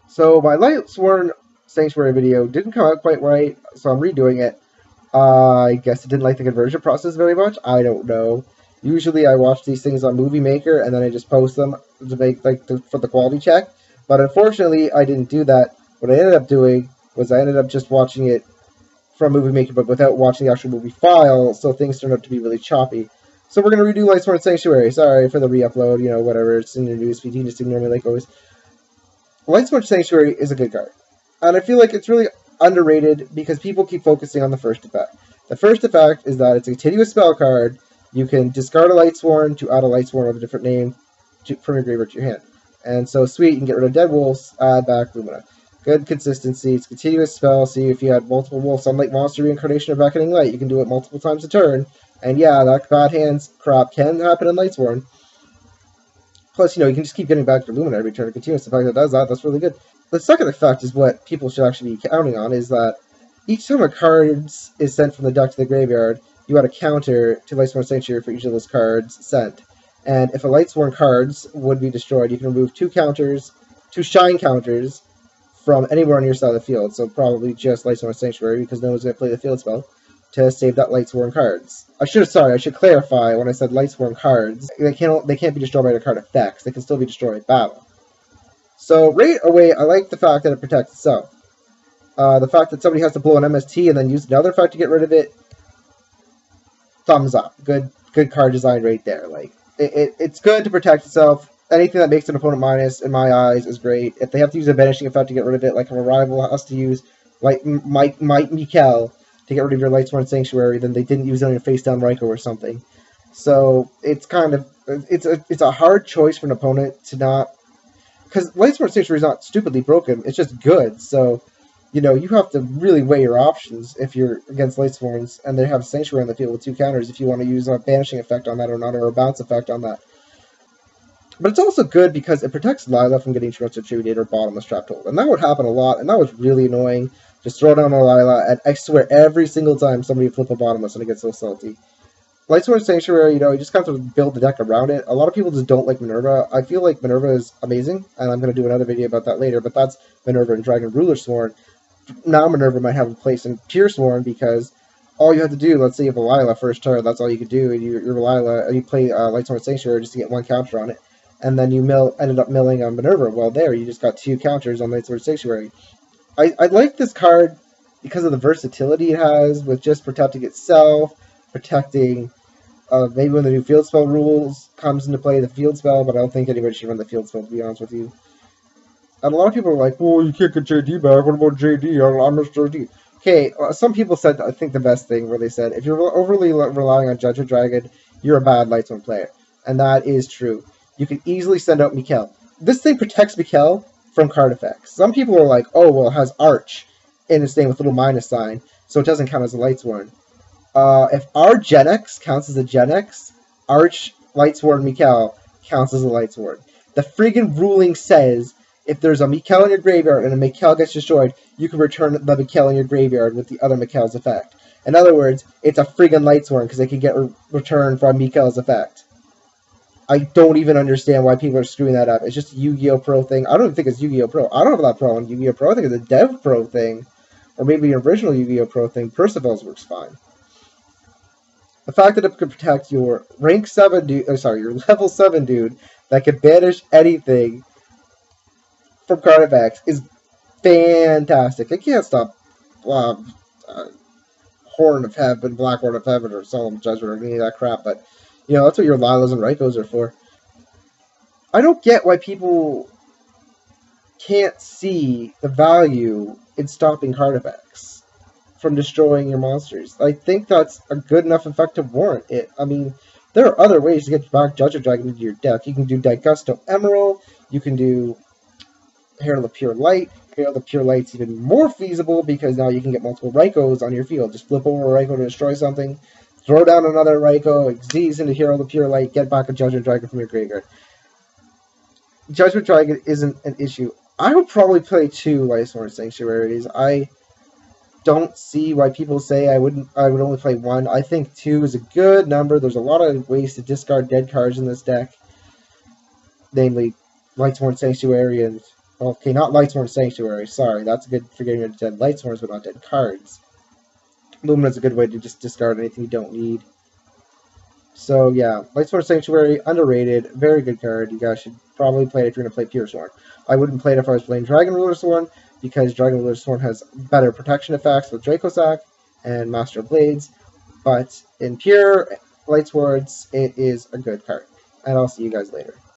So my Lightsworn Sanctuary video didn't come out quite right, so I'm redoing it. I guess it didn't like the conversion process very much. I don't know. Usually I watch these things on Movie Maker and then I just post them to make for the quality check. But unfortunately I didn't do that. What I ended up doing was I ended up just watching it from Movie Maker but without watching the actual movie file, so things turned out to be really choppy. So we're gonna redo Lightsworn Sanctuary. Sorry for the re-upload, whatever, it's in your newsfeed, you just ignore me like always. Lightsworn Sanctuary is a good card. And I feel like it's really underrated because people keep focusing on the first effect. The first effect is that it's a continuous spell card. You can discard a Lightsworn to add a Lightsworn with a different name from your graveyard to your hand. And so sweet, you can get rid of Dead Wolves, add back Lumina. Good consistency. It's a continuous spell, so if you had multiple wolves, unlike Monster Reincarnation or Beckoning Light, you can do it multiple times a turn. And yeah, that bad hands crap can happen in Lightsworn. Plus, you can just keep getting back your Lumina every turn. Continuous effect that does that, that's really good. The second effect is what people should actually be counting on, is that each time a card is sent from the deck to the graveyard, you add a counter to Lightsworn Sanctuary for each of those cards sent. And if a Lightsworn cards would be destroyed, you can remove two shine counters from anywhere on your side of the field. So probably just Lightsworn Sanctuary, because no one's going to play the field spell to save that Lightsworn cards. I should clarify when I said Lightsworn cards. They can't be destroyed by their card effects. They can still be destroyed in battle. So right away, I like the fact that it protects itself. The fact that somebody has to blow an MST and then use another effect to get rid of it, thumbs up. Good card design right there. Like it's good to protect itself. Anything that makes an opponent minus, in my eyes, is great. If they have to use a banishing effect to get rid of it, like if a rival has to use like Mikel to get rid of your Lightsworn Sanctuary, then they didn't use it on your face down Raikou or something. So it's kind of it's a hard choice for an opponent to not, because Lightsworn Sanctuary is not stupidly broken, it's just good. So you have to really weigh your options if you're against Lightsworns and they have Sanctuary on the field with two counters, if you want to use a banishing effect on that or not, or a bounce effect on that. But it's also good because it protects Lila from getting Trust Attributed or Bottomless Trapped Hold. And that would happen a lot, and that was really annoying. Just throw down a Lila, and I swear every single time somebody would flip a Bottomless and it gets so salty. Lightsworn Sanctuary, you just have to build the deck around it. A lot of people just don't like Minerva. I feel like Minerva is amazing, and I'm going to do another video about that later, but that's Minerva and Dragon Ruler Sworn. Now Minerva might have a place in Pure Sworn, because all you have to do, let's say you have a Lila first turn, that's all you could do, and you're Lila, and you play Lightsworn Sanctuary just to get one counter on it, and then you ended up milling on Minerva. Well, there, you just got two counters on Lightsworn Sanctuary. I like this card because of the versatility it has, with just protecting itself, protecting maybe when the new field spell rules comes into play, the field spell, but I don't think anybody should run the field spell, to be honest with you. And a lot of people are like, well, you can't get JD back, what about JD? I miss JD. Okay, some people said, I think the best thing, where they said, if you're overly relying on Judgment Dragon, you're a bad Lightsworn player. And that is true. You can easily send out Mikel. This thing protects Mikel from card effects. Some people are like, oh, well, it has Arch in its name with little minus sign, so it doesn't count as a Lightsworn. If our Gen X counts as a Gen X, Arch Lightsworn Mikel counts as a Lightsworn. The friggin' ruling says if there's a Mikel in your graveyard and a Mikel gets destroyed, you can return the Mikel in your graveyard with the other Mikel's effect. In other words, it's a friggin' Lightsworn because they can get returned from Mikel's effect. I don't even understand why people are screwing that up. It's just a Yu-Gi-Oh! Pro thing. I don't even think it's Yu-Gi-Oh! Pro. I don't have that pro on Yu-Gi-Oh! Pro. I think it's a Dev Pro thing. Or maybe an original Yu-Gi-Oh! Pro thing. Percival's works fine. The fact that it could protect your rank 7 dude, your level 7 dude that can banish anything from card effects is fantastic. It can't stop Horn of Heaven, Black Horn of Heaven, or Solemn Judgment, or any of that crap, but that's what your Lilas and Raikous are for. I don't get why people can't see the value in stopping card effects from destroying your monsters. I think that's a good enough effect to warrant it. I mean, there are other ways to get back Judgment Dragon into your deck. You can do Daigusto Emerald, you can do Herald of Pure Light. Herald of Pure Light's even more feasible because now you can get multiple Raikous on your field. Just flip over a Raikou to destroy something, throw down another Raikou, Xyz into Herald of Pure Light, get back a Judgment Dragon from your graveyard. Judgment Dragon isn't an issue. I would probably play 2 Lightsworn Sanctuaries. I don't see why people say I would only play 1. I think 2 is a good number. There's a lot of ways to discard dead cards in this deck, namely Lightsworn Sanctuary and Okay, not Lightsworn Sanctuary. Sorry, that's good for getting rid of dead Lightsworns, but not dead cards. Lumina's a good way to just discard anything you don't need. So yeah, Lightsworn Sanctuary, underrated, very good card. You guys should probably play it if you're going to play Pure Sworn. I wouldn't play it if I was playing Dragon Ruler Sworn, because Dragon Ruler Sworn has better protection effects with Dracosac and Master of Blades, but in Pure Lightswords, it is a good card. And I'll see you guys later.